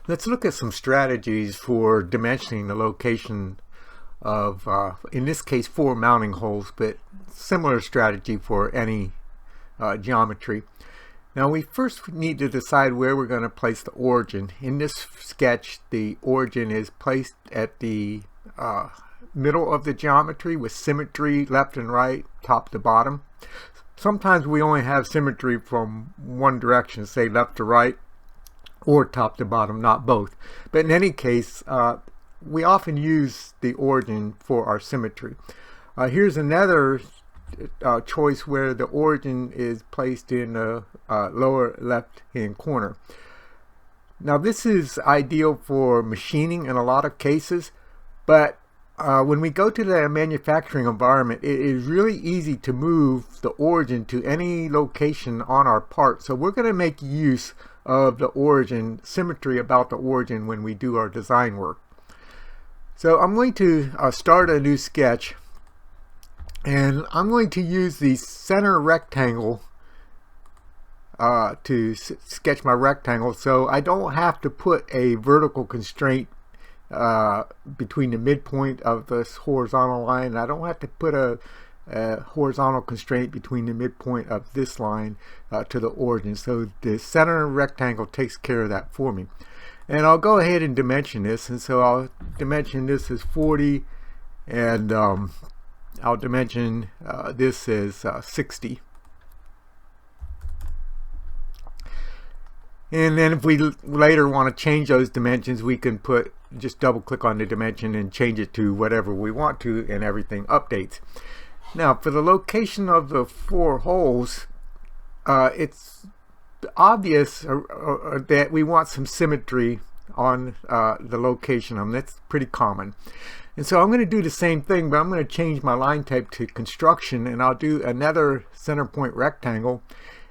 Let's look at some strategies for dimensioning the location of, in this case, 4 mounting holes, but similar strategy for any geometry. Now we first need to decide where we're going to place the origin. In this sketch, the origin is placed at the middle of the geometry with symmetry left and right, top to bottom. Sometimes we only have symmetry from one direction, say left to right, or top to bottom, not both. But in any case, we often use the origin for our symmetry. Here's another choice where the origin is placed in the lower left hand corner. Now this is ideal for machining in a lot of cases, but when we go to the manufacturing environment, it is really easy to move the origin to any location on our part. So we're going to make use of the origin, symmetry about the origin when we do our design work. So I'm going to start a new sketch, and I'm going to use the center rectangle to sketch my rectangle, so I don't have to put a vertical constraint between the midpoint of this horizontal line. I don't have to put a horizontal constraint between the midpoint of this line to the origin. So the center rectangle takes care of that for me. And I'll go ahead and dimension this, and so I'll dimension this as 40, and I'll dimension this as 60. And then if we later want to change those dimensions, we can just double click on the dimension and change it to whatever we want to, and everything updates. Now for the location of the 4 holes, it's obvious that we want some symmetry on the location of them. That's pretty common. And so I'm going to do the same thing, but I'm going to change my line type to construction, and I'll do another center point rectangle.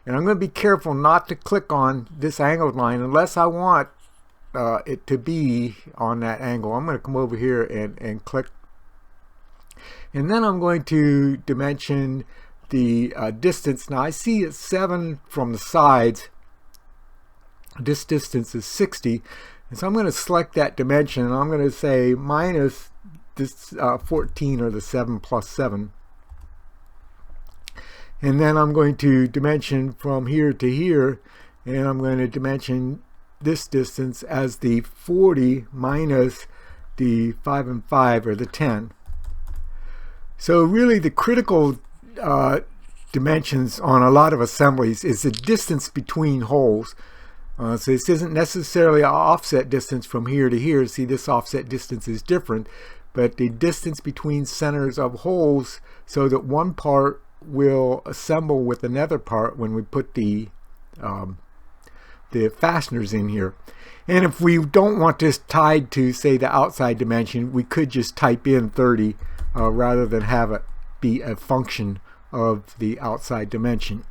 And I'm going to be careful not to click on this angled line unless I want it to be on that angle. I'm going to come over here and click. And then I'm going to dimension the distance. Now I see it's 7 from the sides. This distance is 60. And so I'm going to select that dimension, and I'm going to say minus this 14, or the 7 plus 7. And then I'm going to dimension from here to here, and I'm going to dimension this distance as the 40 minus the 5 and 5, or the 10. So really the critical dimensions on a lot of assemblies is the distance between holes. So this isn't necessarily an offset distance from here to here. See, this offset distance is different, but the distance between centers of holes, so that one part will assemble with another part when we put the fasteners in here. And if we don't want this tied to, say, the outside dimension, we could just type in 30 rather than have it be a function of the outside dimension.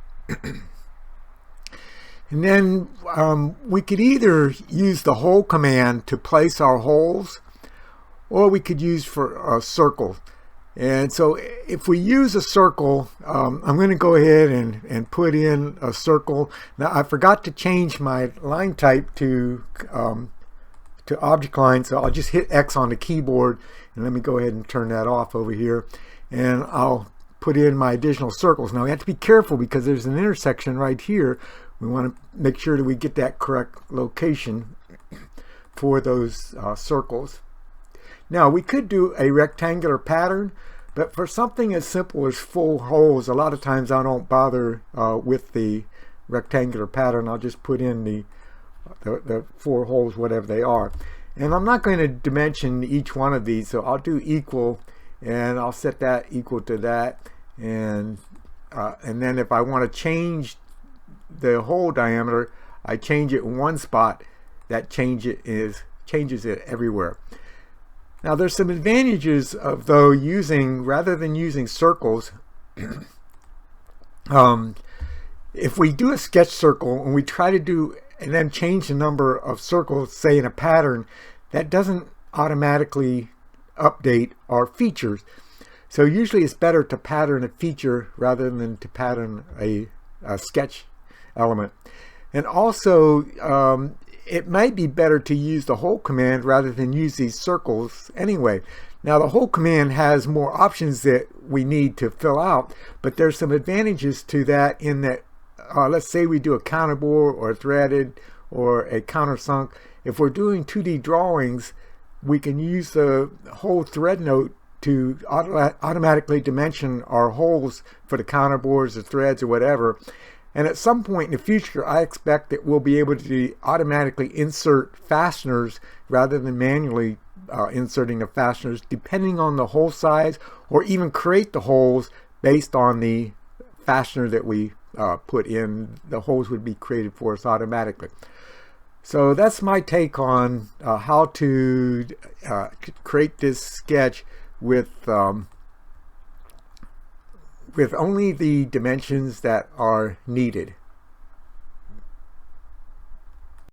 And then we could either use the hole command to place our holes, or we could use for a circle. And so if we use a circle, I'm going to go ahead and put in a circle. Now I forgot to change my line type to object line, so I'll just hit X on the keyboard, and let me go ahead and turn that off over here, and I'll put in my additional circles. Now we have to be careful because there's an intersection right here. We want to make sure that we get that correct location for those circles. Now we could do a rectangular pattern, but for something as simple as full holes, a lot of times I don't bother with the rectangular pattern. I'll just put in the 4 holes, whatever they are. And I'm not going to dimension each one of these, so I'll do equal, and I'll set that equal to that. And then if I want to change the hole diameter, I change it in one spot. That changes it everywhere. Now there's some advantages of, though, rather than using circles, if we do a sketch circle and we try to do and then change the number of circles, say in a pattern, that doesn't automatically update our features. So usually it's better to pattern a feature rather than to pattern a sketch element. And also it might be better to use the hole command rather than use these circles anyway. Now the hole command has more options that we need to fill out, but there's some advantages to that in that let's say we do a counterbore or a threaded or a countersunk. If we're doing 2D drawings, we can use the hole thread note to automatically dimension our holes for the counterbores, the threads, or whatever. And at some point in the future, I expect that we'll be able to automatically insert fasteners rather than manually inserting the fasteners, depending on the hole size, or even create the holes based on the fastener that we put in. The holes would be created for us automatically. So that's my take on how to create this sketch with only the dimensions that are needed.